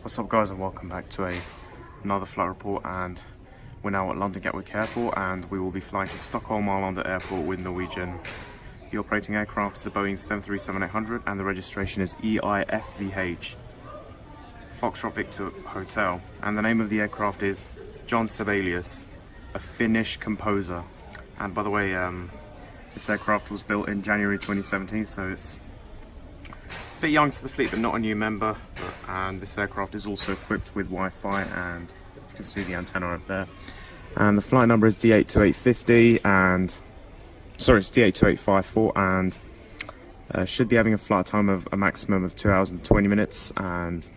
What's up guys, and welcome back to another flight report. And we're now at London Gatwick Airport, and we will be flying to Stockholm Arlanda Airport with Norwegian. The operating aircraft is a Boeing 737-800 and the registration is EI-FVH, Foxtrot Victor Hotel, and the name of the aircraft is John Sibelius, a Finnish composer. And by the way, this aircraft was built in January 2017, so it's a bit young to the fleet but not a new member. And this aircraft is also equipped with Wi-Fi, and you can see the antenna over there. And the flight number is D82850, and sorry, it's D82854, and should be having a flight time of a maximum of 2 hours and 20 minutes. And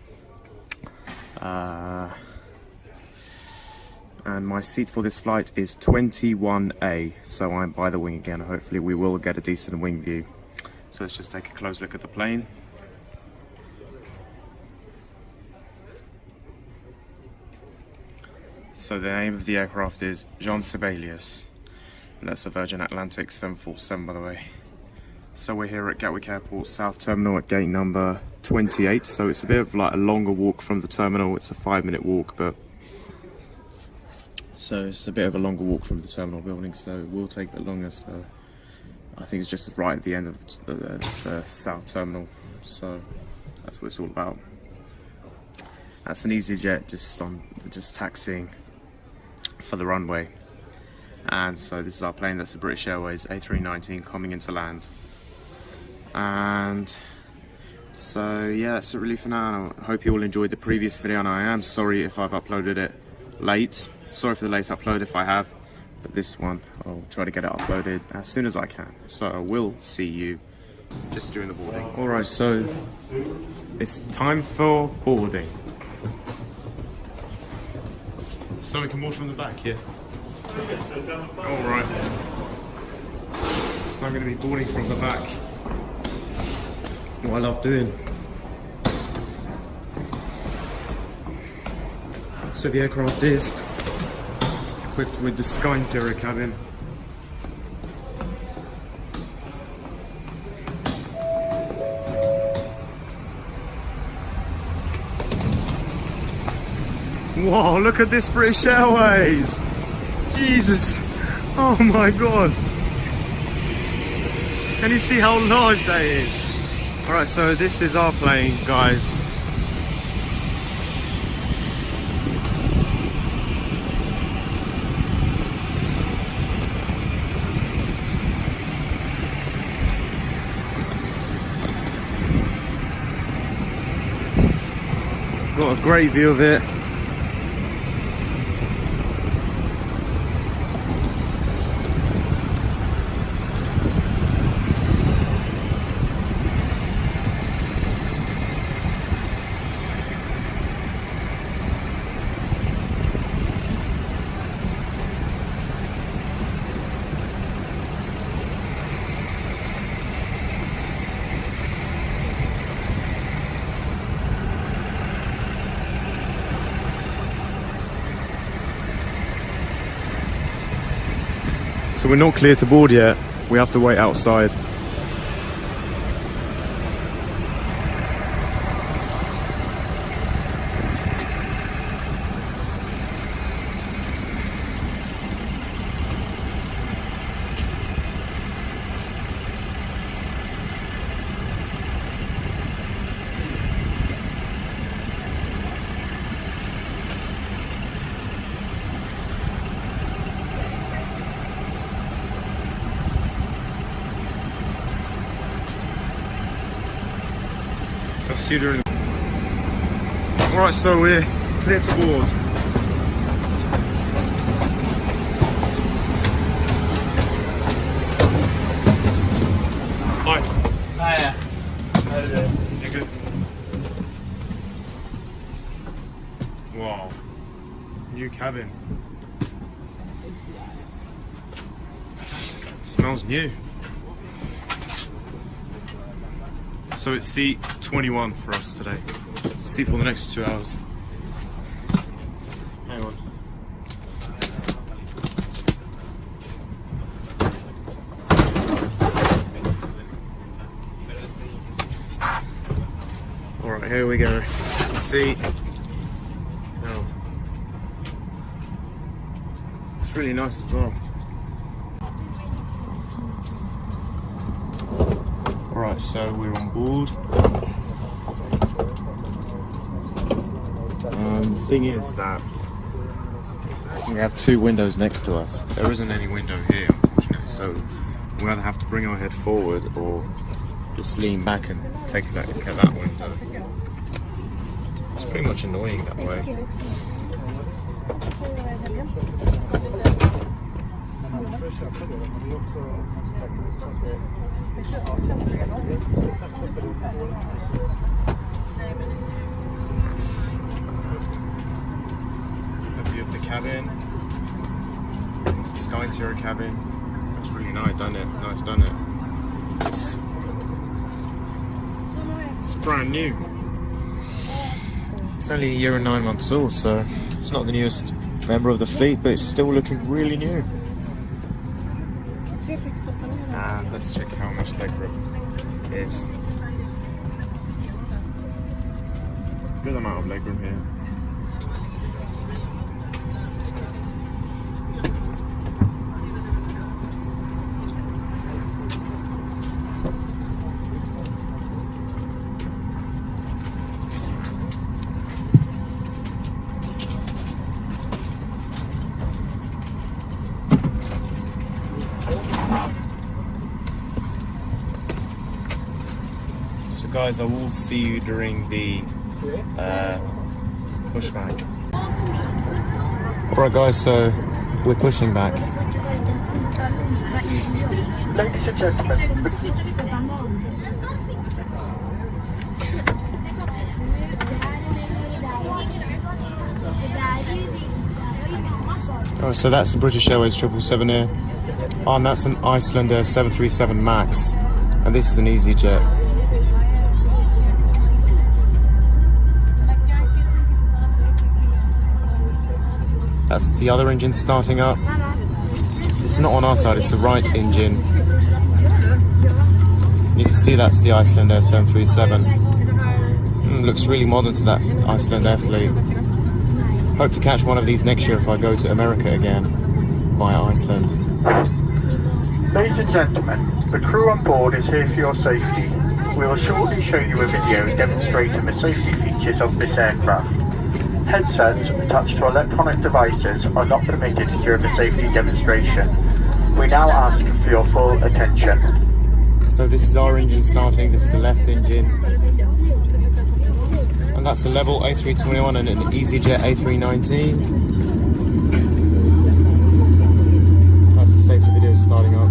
my seat for this flight is 21A, so I'm by the wing again. Hopefully we will get a decent wing view. So let's just take a close look at the plane. So the name of the aircraft is John Sibelius, and that's a Virgin Atlantic 747, by the way. So we're here at Gatwick Airport South Terminal at gate number 28. So it's a bit of like a longer walk from the terminal. It's a 5-minute walk, but so it's a bit of a longer walk from the terminal building, so it will take a bit longer. So I think it's just right at the end of the South Terminal, so that's what it's all about. That's an EasyJet just taxiing for the runway. And so this is our plane. That's a British Airways A319 coming into land. And so yeah, that's it really for now. I hope you all enjoyed the previous video, and I am sorry if I've uploaded it late. Sorry for the late upload if I have, but this one I'll try to get it uploaded as soon as I can. So I will see you just during the boarding. Alright, so it's time for boarding. So we can board from the back here. Alright. So I'm going to be boarding from the back. What I love doing. So the aircraft is equipped with the Sky interior cabin. Whoa, look at this British Airways! Jesus! Oh my god! Can you see how large that is? Alright, so this is our plane, guys. Got a great view of it. So we're not clear to board yet, we have to wait outside. Alright, so we're clear to board. Hi. Hiya. How you doing? You good? Wow. New cabin. Smells new. So it's seat 21 for us today. Seat for the next 2 hours. Hang on. Alright, here we go. This is seat really nice as well. Alright, so we're on board. The thing is that we have two windows next to us. There isn't any window here, unfortunately, so we either have to bring our head forward or just lean back and take a look at that window. It's pretty much annoying that way. A view of the cabin. It's the Sky Interior cabin. It's really nice, done it? Nice, done it? It's brand new. It's only a year and 9 months old, so it's not the newest member of the fleet, but it's still looking really new. And let's check how much legroom is. Good amount of legroom here. So guys, I will see you during the pushback. Alright guys, so we're pushing back. Ladies and gentlemen, Oh, so that's the British Airways 777 Air. Oh, and that's an Icelandair 737 MAX. And this is an EasyJet. That's the other engine starting up. It's not on our side, it's the right engine. You can see that's the Icelandair 737. Looks really modern to that Icelandair fleet. Hope to catch one of these next year if I go to America again via Iceland. ladies and gentlemen, the crew on board is here for your safety. We will shortly show you a video demonstrating the safety features of this aircraft. Headsets attached to electronic devices are not permitted during the safety demonstration. We now ask for your full attention. So this is our engine starting, this is the left engine. And that's a Level A321 and an EasyJet A319. That's the safety video starting up.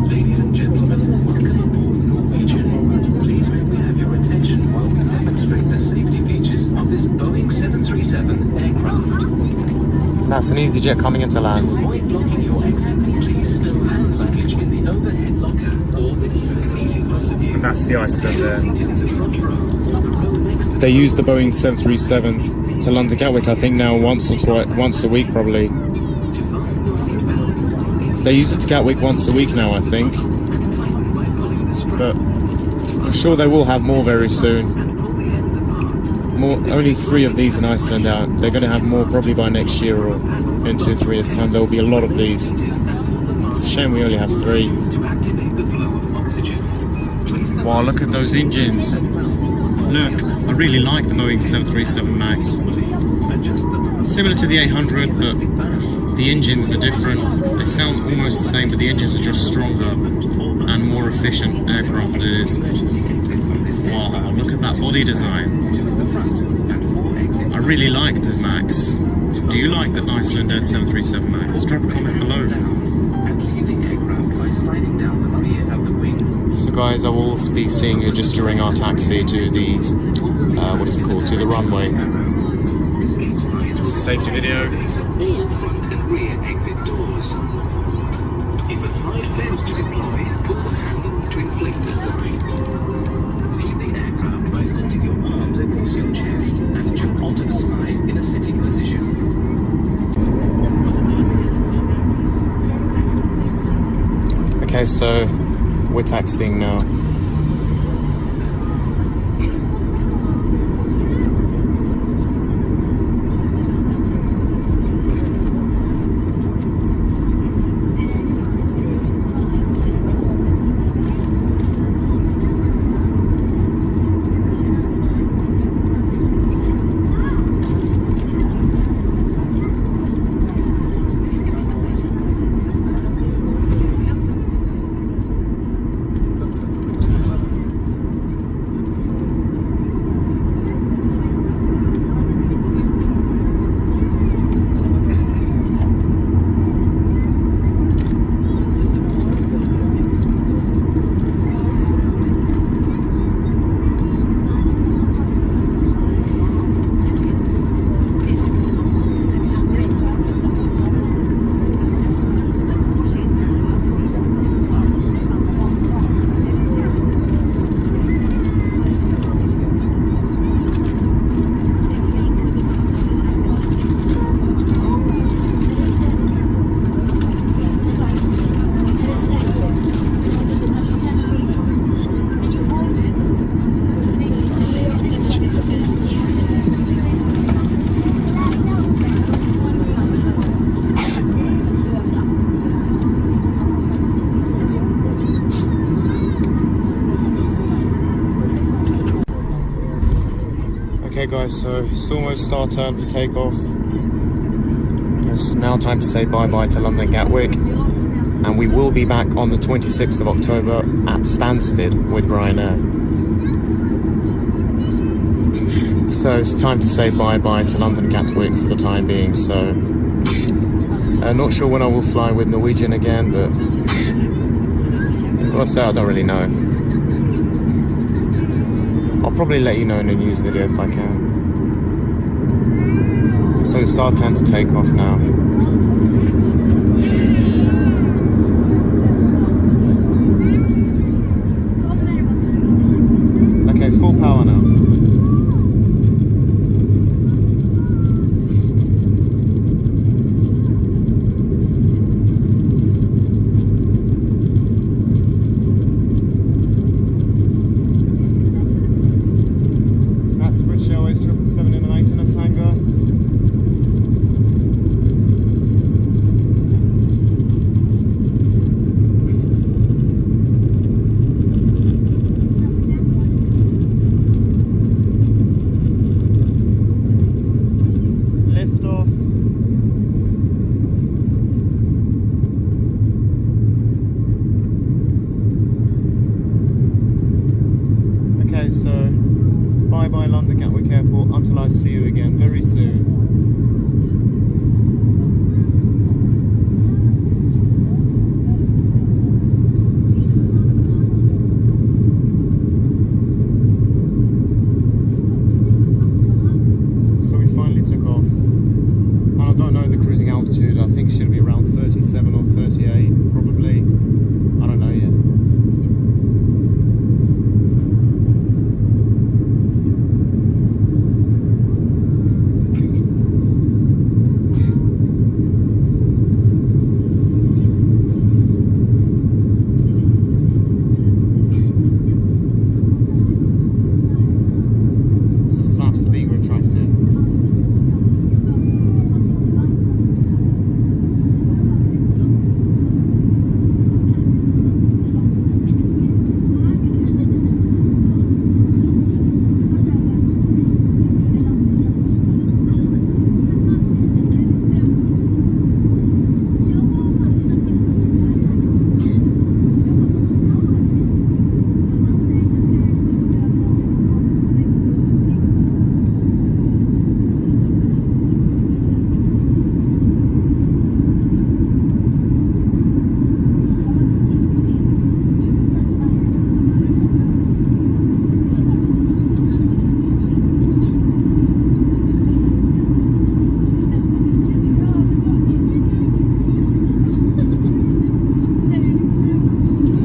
Ladies and gentlemen, welcome aboard Norwegian. Please may we have your attention while we demonstrate the safety features of this Boeing 737 aircraft. That's an EasyJet coming into land. To avoid blocking your exit, please stow hand luggage in the overhead locker or beneath the seat in front of you. And that's the Iceland there. Seated in the front row or the row next to They use the Boeing 737 to London Gatwick, I think now once a week probably. to fasten your seatbelt. They use it to Gatwick once a week now, I think. And tighten by pulling the strap. But I'm sure they will have more very soon. And pull the ends apart. Only 3 of these in Iceland out. They're going to have more probably by next year or in 2-3 years time. There will be a lot of these. It's a shame we only have 3. To activate the flow of oxygen. Please note Wow, look at those engines. Look, I really like the Boeing 737 MAX. Similar to the 800, but the engines are different. They sound almost the same, but the engines are just stronger and more efficient aircraft it is. Wow, look at that body design. I really like the MAX. Do you like the Icelandair 737 MAX? Drop a comment below. and leave the aircraft by sliding down the rear of the wing. So guys, I will be seeing you just during our taxi to the, what is it called, to the runway. Escape slide It's a safety video. base of all front and rear exit doors. If a slide fails to deploy, pull the handle to inflate the slide. Leave the aircraft by folding your arms across your chest and jump onto the slide in a sitting position. Okay, so we're taxiing now. Okay guys, so it's almost our turn for takeoff. It's now time to say bye-bye to London Gatwick, and we will be back on the 26th of October at Stansted with Ryanair. So it's time to say bye-bye to London Gatwick for the time being, so not sure when I will fly with Norwegian again, but well, I say I don't really know. I'll probably let you know in a news video if I can. So it's our turn to take off now. Okay, full power now. That's British Airways 777 in the maintenance hangar. So bye-bye London Gatwick Airport until I see you again very soon. So we finally took off, and I don't know the cruising altitude. I think it should be around 37 or 38 probably. I don't know yet.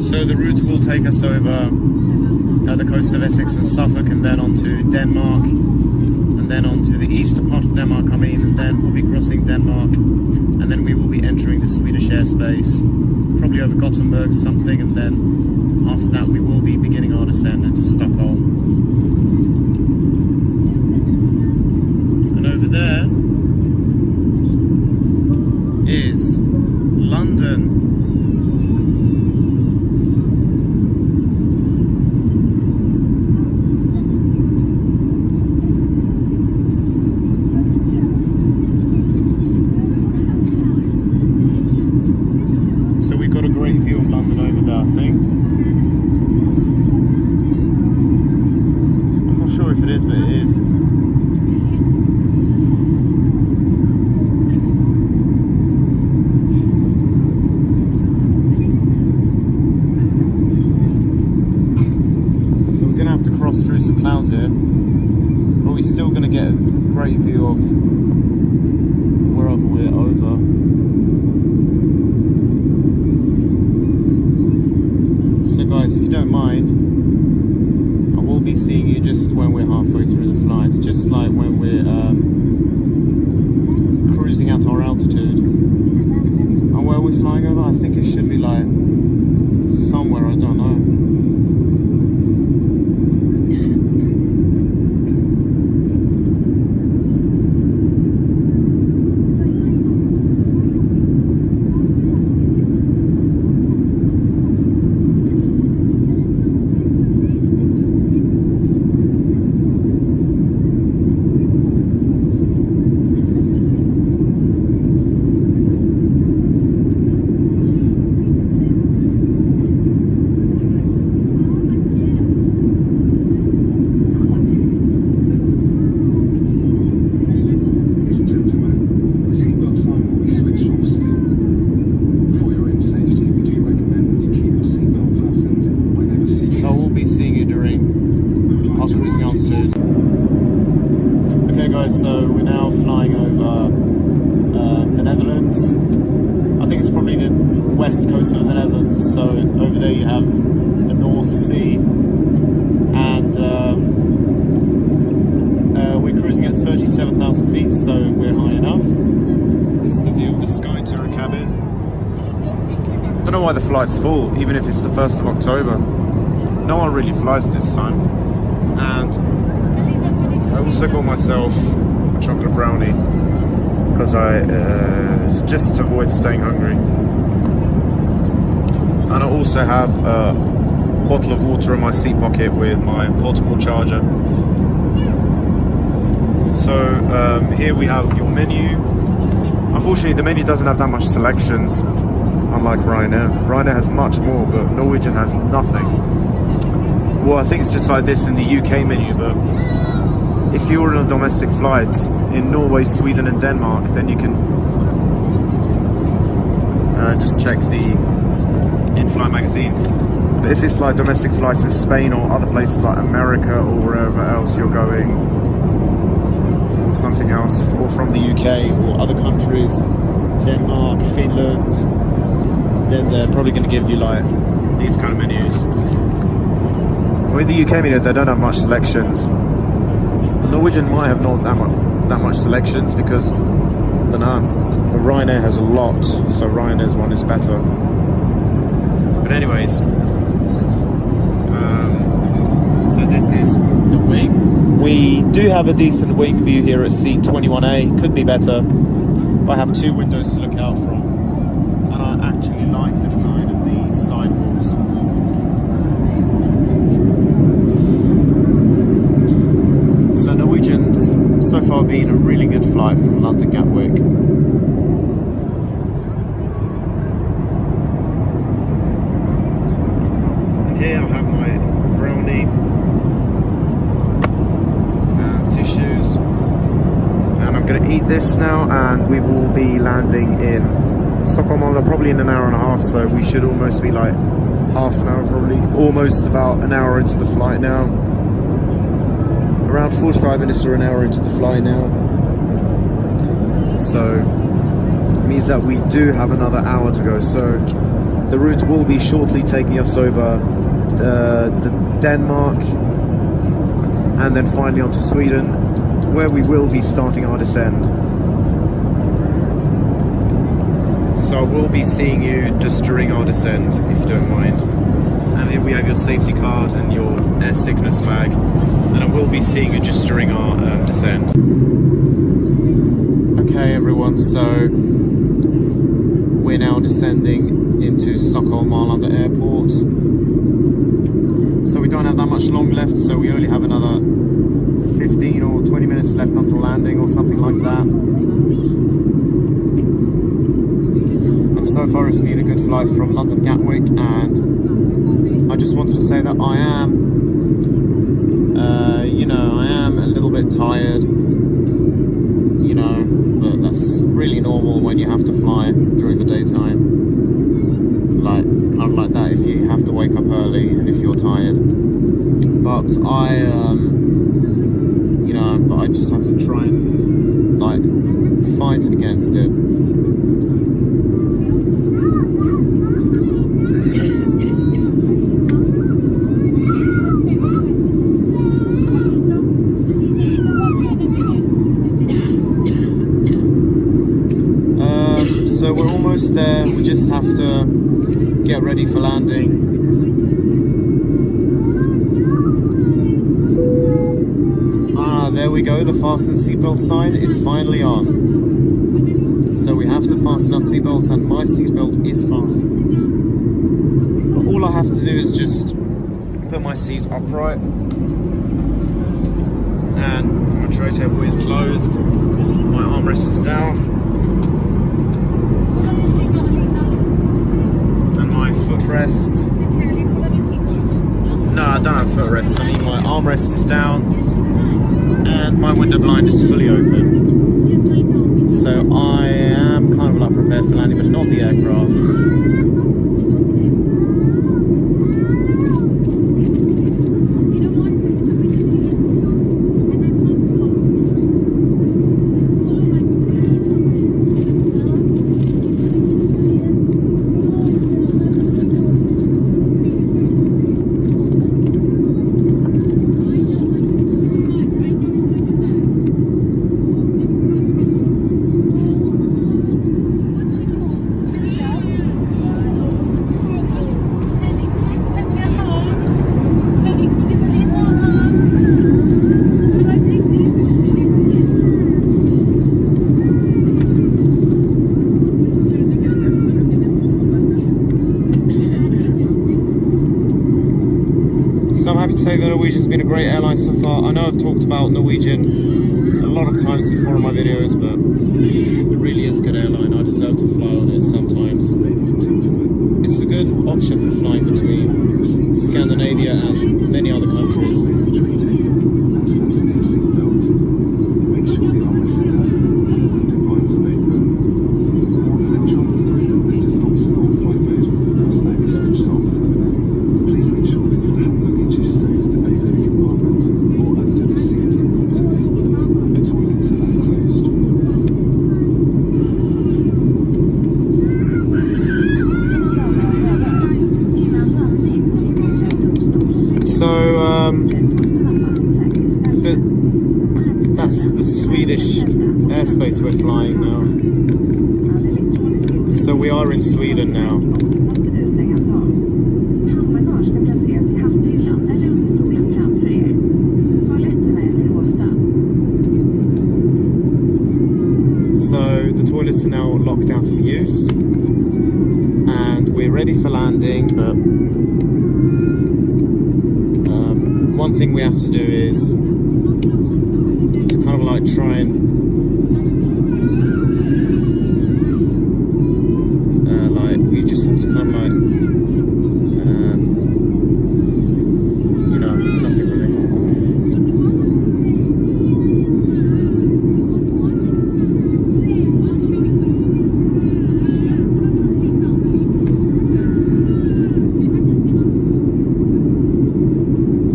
So the route will take us over the coast of Essex and Suffolk, and then on to Denmark, and then on to the eastern part of Denmark, and then we'll be crossing Denmark, and then we will be entering the Swedish airspace, probably over Gothenburg something, and then after that we will be beginning our descent into Stockholm. And over there is London. So we've got a great view of London over there, I think. I'm not sure if it is, but it is. So we're going to have to cross through some clouds here, but we're still going to get a great view of wherever we're over. So guys, if you don't mind, I will be seeing you just when we're halfway through the flight, just like when we're cruising at our altitude. And where we're flying over, I think it should be like somewhere, I don't know. guys, so we're now flying over the Netherlands. I think it's probably the west coast of the Netherlands, so over there you have the North Sea, and we're cruising at 37,000 feet, so we're high enough. This is the view of the Sky Terror cabin. Don't know why the flight's full, even if it's the 1st of October. No one really flies this time. And I also got myself a chocolate brownie because just to avoid staying hungry. And I also have a bottle of water in my seat pocket with my portable charger. So here we have your menu. Unfortunately, the menu doesn't have that much selections, unlike Ryanair. Ryanair has much more, but Norwegian has nothing. Well, I think it's just like this in the UK menu, but if you're on a domestic flight in Norway, Sweden and Denmark, then you can just check the in-flight magazine. But if it's like domestic flights in Spain or other places like America or wherever else you're going, or something else, or from the UK or other countries, Denmark, Finland, then they're probably going to give you like these kind of menus. With the UK menu, they don't have much selections. Norwegian might have not that much selections because, I don't know, Ryanair has a lot, so Ryanair's one is better. But anyways, so this is the wing. We do have a decent wing view here at seat 21A, could be better. I have 2 windows to look out from, and I actually like the design of the sidewalls. So Norwegian's so far been a really good flight from London Gatwick. Here I have my brownie, tissues, and I'm going to eat this now, and we will be landing in Stockholm probably in an hour and a half, so we should almost be like half an hour, probably almost about an hour into the flight now. Around 45 minutes or an hour into the flight now. So it means that we do have another hour to go. So the route will be shortly taking us over the Denmark and then finally onto Sweden, where we will be starting our descent. So I will be seeing you just during our descent, if you don't mind. And here we have your safety card and your air sickness bag. And I will be seeing you just during our descent. Okay everyone, so we're now descending into Stockholm Arlanda Airport. So we don't have that much long left, so we only have another 15 or 20 minutes left until landing or something like that. And so far it's been a good flight from London Gatwick, and I just wanted to say that I am a little bit tired, but that's really normal when you have to fly during the daytime. Kind of like that if you have to wake up early and if you're tired. But I just have to try and fight against it. So we're almost there, we just have to get ready for landing. There we go, the fasten seatbelt sign is finally on. So we have to fasten our seatbelts, and my seatbelt is fastened. But all I have to do is just put my seat upright, and my tray table is closed, my armrest is down, and my footrest. No, I don't have footrest, I mean my armrest is down, and my window blind is fully open. So I am kind of like prepared for landing, but not the aircraft. think that Norwegian's been a great airline so far. I know I've talked about Norwegian a lot of times before in my videos, but it really is a good airline. I deserve to fly on it sometimes. It's a good option for flying between Scandinavia and many other countries. That's the Swedish airspace we're flying now. So we are in Sweden now. So the toilets are now locked out of use and we're ready for landing, but one thing we have to do is to kind of like try and like we just have to kind of like you know, nothing really.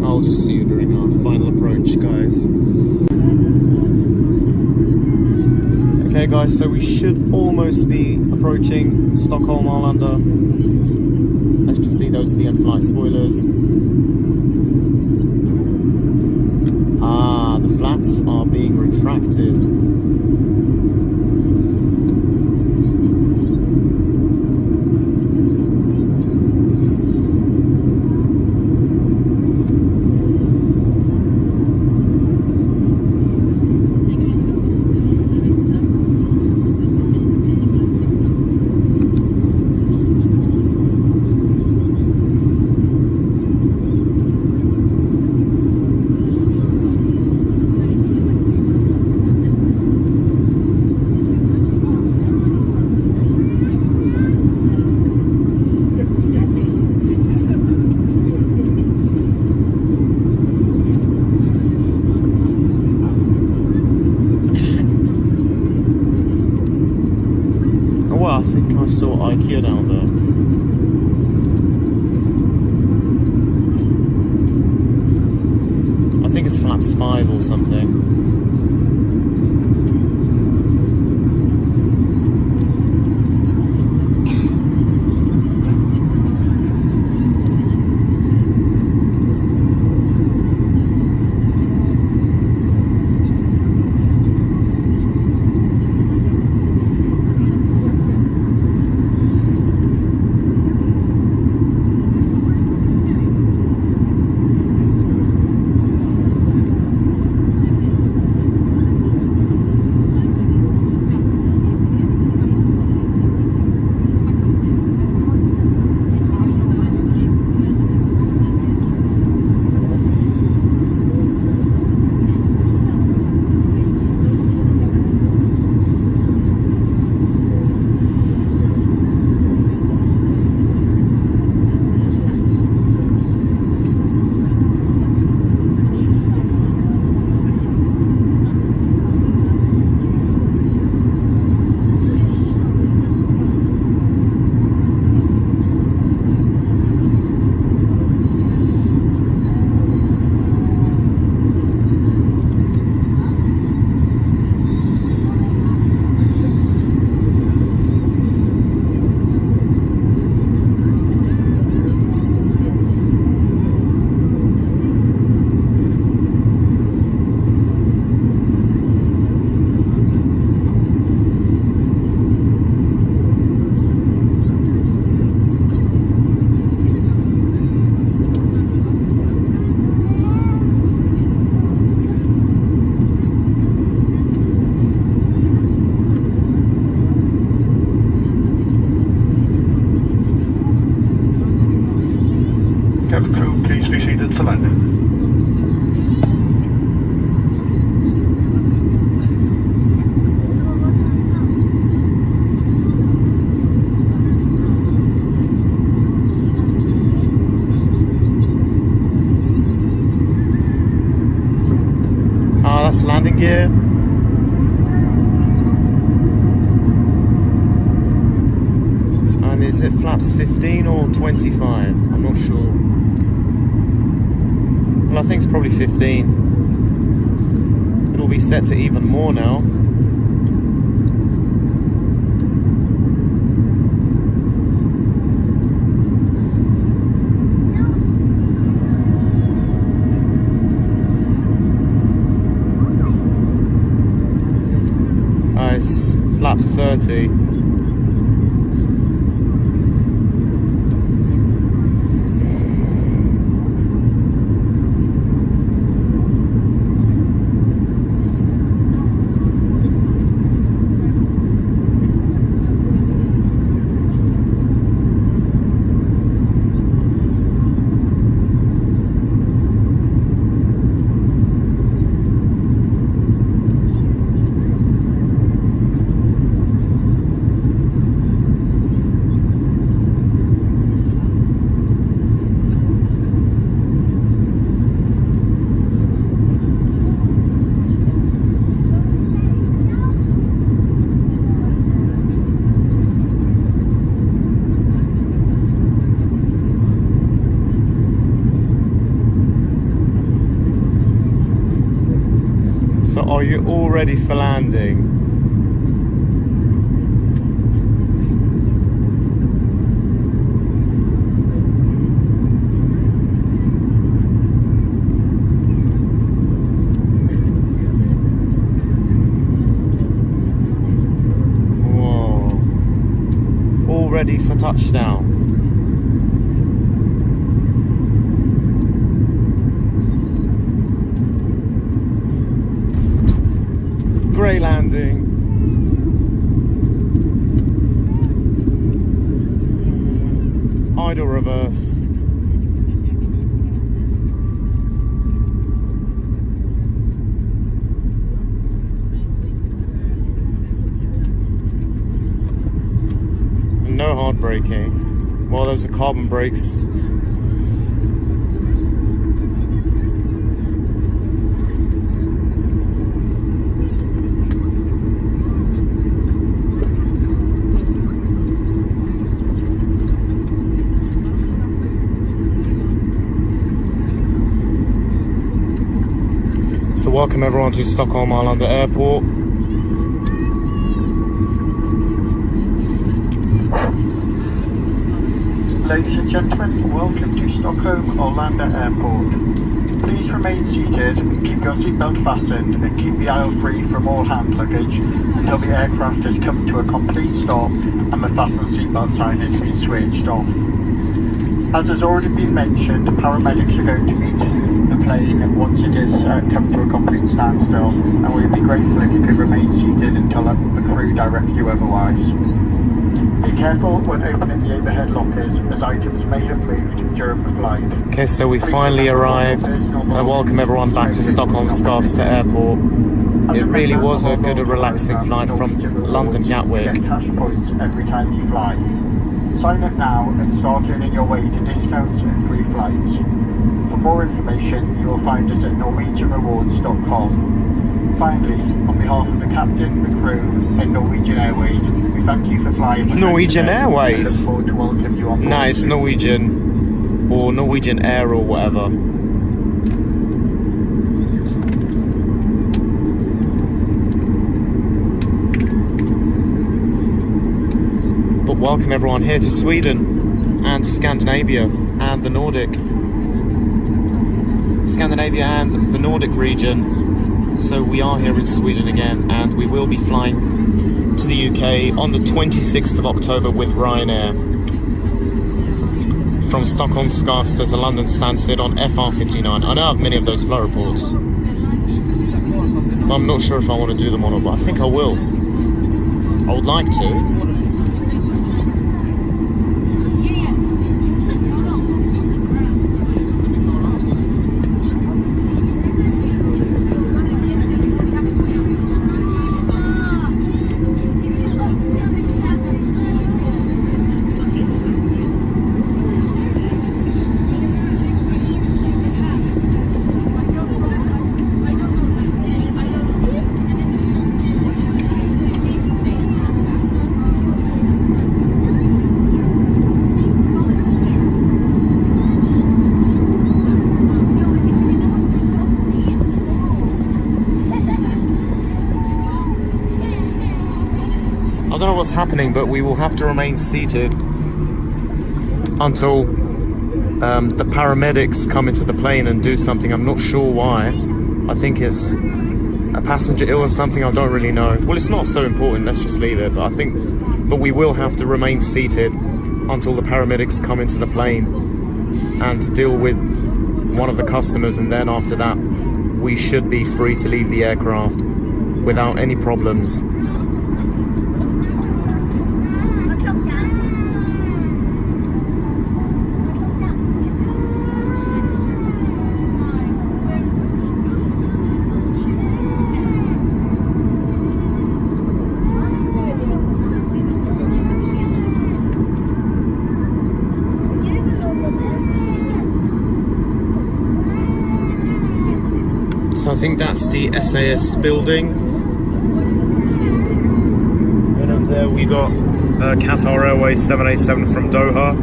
I'll just see you during our final approach, guys. Okay guys, so we should almost be approaching Stockholm, Arlanda. As you can see, those are the in-flight spoilers. Ah, the flaps are being retracted. I think I saw IKEA down there. I think it's flaps 5 or something. gear. And is it flaps 15 or 25? I'm not sure. Well, I think it's probably 15. It'll be set to even more now. It's flaps 30. So are you all ready for landing? Whoa. All ready for touchdown. Grey landing. Idle reverse. And no hard braking. Well, those are carbon brakes. So welcome everyone to Stockholm Arlanda Airport. Ladies and gentlemen, welcome to Stockholm Arlanda Airport. Please remain seated, keep your seatbelt fastened and keep the aisle free from all hand luggage until the aircraft has come to a complete stop and the fasten seatbelt sign has been switched off. As has already been mentioned, paramedics are going to meet the plane once it is come to a complete standstill, and we'd be grateful if you could remain seated until the crew direct you otherwise. Be careful when opening the overhead lockers, as items may have moved during the flight. Okay, so we finally arrived, and welcome everyone back to Stockholm Skarvsta Airport. It really was a good and relaxing flight from London Gatwick. You get cash points every time you fly. Sign up now and start earning your way to discounts and free flights. For more information, you will find us at norwegianrewards.com. Finally, on behalf of the captain, the crew, and Norwegian Airways, we thank you for flying with us Norwegian today. Airways? We look forward to welcome you on board. No, it's Norwegian, or Norwegian Air or whatever. But welcome everyone here to Sweden and Scandinavia and the Nordic. Scandinavia and the Nordic region. So we are here in Sweden again, and we will be flying to the UK on the 26th of October with Ryanair from Stockholm Skarvsta to London Stansted on FR59. I know I have many of those flight reports, but I'm not sure if I want to do them or not, but I think I will. I would like to. don't know what's happening, but we will have to remain seated until the paramedics come into the plane and do something. I'm not sure why. I think it's a passenger ill or something. I don't really know. Well, it's not so important. Let's just leave it. But we will have to remain seated until the paramedics come into the plane and deal with one of the customers, and then after that we should be free to leave the aircraft without any problems. So I think that's the SAS building. And up there we got Qatar Airways 787 from Doha,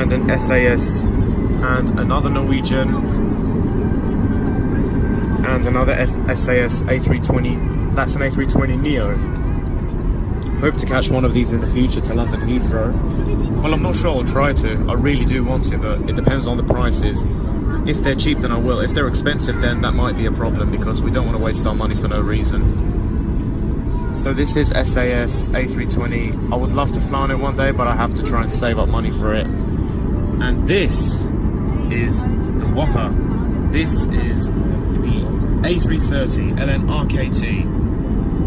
and an SAS, and another Norwegian, and another SAS A320. That's an A320neo. Hope to catch one of these in the future to London Heathrow. Well, I'm not sure. I'll try to. I really do want to, but it depends on the prices. If they're cheap, then I will. If they're expensive, then that might be a problem, because we don't want to waste our money for no reason. So this is SAS A320. I would love to fly on it one day, but I have to try and save up money for it. And this is the Whopper. This is the A330 LN RKT.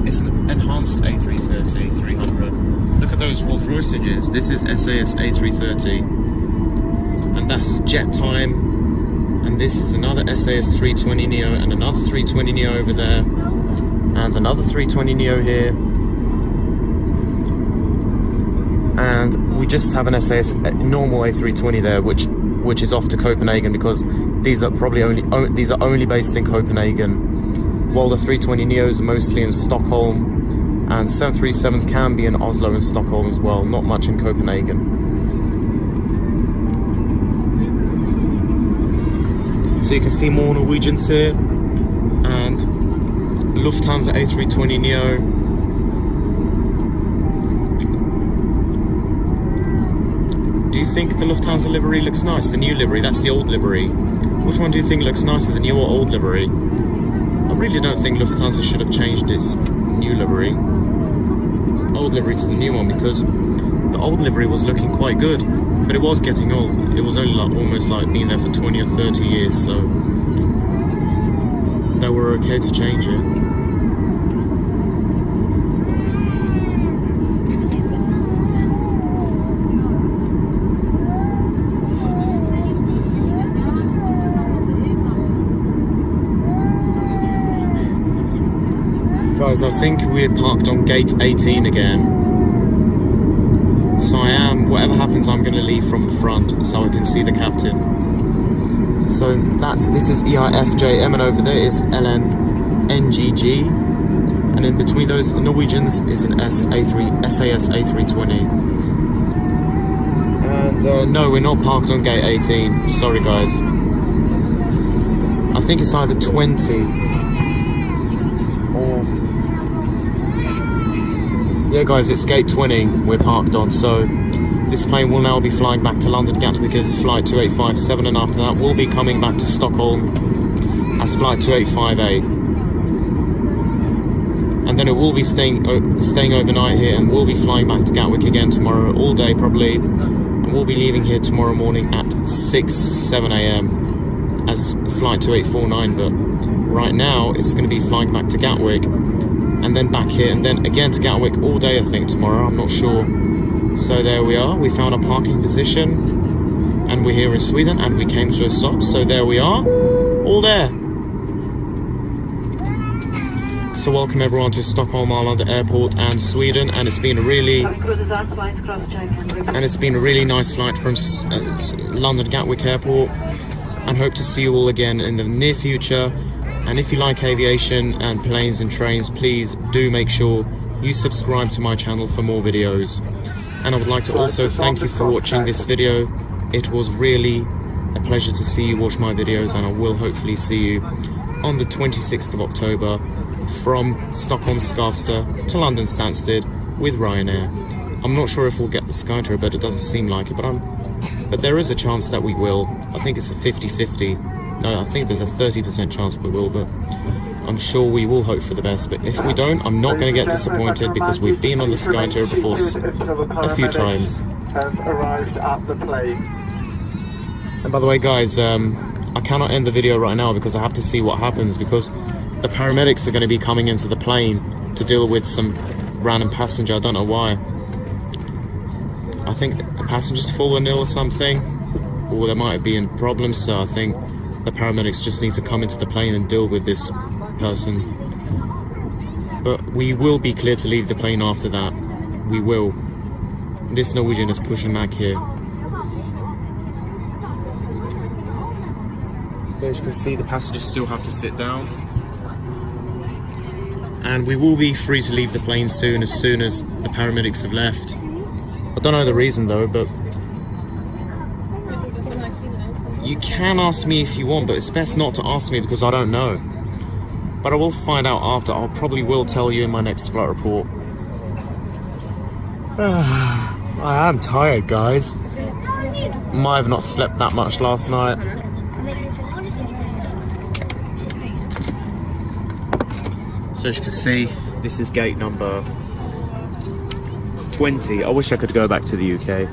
It's an enhanced A330 300. Look at those Rolls Royce engines. This is SAS A330. And that's jet time. And this is another SAS 320neo, and another 320neo over there, and another 320neo here, and we just have an SAS normal A320 there, which is off to Copenhagen, because these are only based in Copenhagen, while the 320neos are mostly in Stockholm, and 737s can be in Oslo and Stockholm as well, not much in Copenhagen. So you can see more Norwegians here, and Lufthansa A320neo. Do you think the Lufthansa livery looks nice? The new livery, that's the old livery. Which one do you think looks nicer, the new or old livery? I really don't think Lufthansa should have changed its new livery, old livery, to the new one, because the old livery was looking quite good. But it was getting old. It was only almost like being there for 20 or 30 years, so they were okay to change it. Guys, I think we're parked on gate 18 again. So whatever happens, I'm going to leave from the front so I can see the captain. So this is EI-FVH, and over there is LN-NGG, and in between those Norwegians is an SAS A320. And no, we're not parked on gate 18. Sorry guys. I think it's either 20 or... Yeah guys, it's gate 20 we're parked on, so this plane will now be flying back to London Gatwick as flight 2857, and after that we'll be coming back to Stockholm as flight 2858. And then it will be staying overnight here, and we'll be flying back to Gatwick again tomorrow, all day probably, and we'll be leaving here tomorrow morning at 7 AM as flight 2849, but right now it's going to be flying back to Gatwick, and then back here, and then again to Gatwick all day, I think, tomorrow, I'm not sure. So there we are, we found a parking position, and we're here in Sweden, and we came to a stop, so there we are, all there. So welcome everyone to Stockholm Arlanda Airport and Sweden, and it's been a really nice flight from London Gatwick Airport, and hope to see you all again in the near future. And if you like aviation and planes and trains, please do make sure you subscribe to my channel for more videos. And I would like to also thank you for watching this video. It was really a pleasure to see you watch my videos, and I will hopefully see you on the 26th of October from Stockholm Skavsta to London Stansted. with Ryanair. I'm not sure if we'll get the Skytrain, but it doesn't seem like it, but there is a chance that we will. I think it's a 50-50. No, I think there's a 30% chance we will, but I'm sure we will hope for the best. But if we don't, I'm not going to get disappointed because we've been on the Skytrain before a few times. Have arrived at the plane. And by the way, guys, I cannot end the video right now because I have to see what happens, because the paramedics are going to be coming into the plane to deal with some random passenger. I don't know why. I think the passenger's fallen ill or something, or there might have been problems, so I think the paramedics just need to come into the plane and deal with this person. But we will be clear to leave the plane after that. We will. This Norwegian is pushing back here. So as you can see, the passengers still have to sit down. And we will be free to leave the plane soon as the paramedics have left. I don't know the reason though, but you can ask me if you want, but it's best not to ask me because I don't know. But I will find out after. I probably will tell you in my next flight report. I am tired, guys. Might have not slept that much last night. So as you can see, this is gate number 20. I wish I could go back to the UK.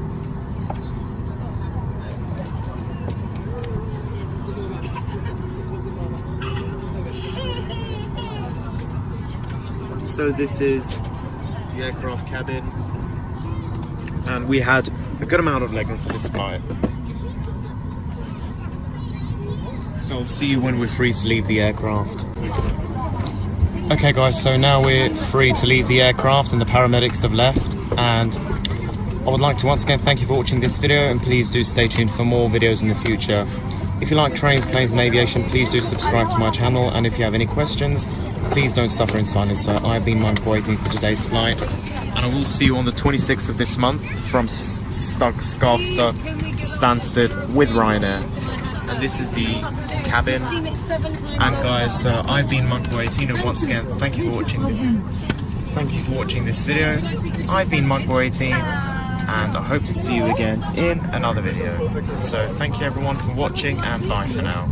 So this is the aircraft cabin, and we had a good amount of legroom for this flight. So I'll see you when we're free to leave the aircraft. Okay guys, so now we're free to leave the aircraft and the paramedics have left, and I would like to once again thank you for watching this video, and please do stay tuned for more videos in the future. If you like trains, planes and aviation, please do subscribe to my channel, and if you have any questions, please don't suffer in silence. So I've been Mike waiting for today's flight, and I will see you on the 26th of this month from Skavsta to Stansted with Ryanair. And this is the cabin. And guys, I've been Monk 18, and once again, thank you for watching this. Thank you for watching this video. I've been Monk 18, and I hope to see you again in another video. So thank you everyone for watching, and bye for now.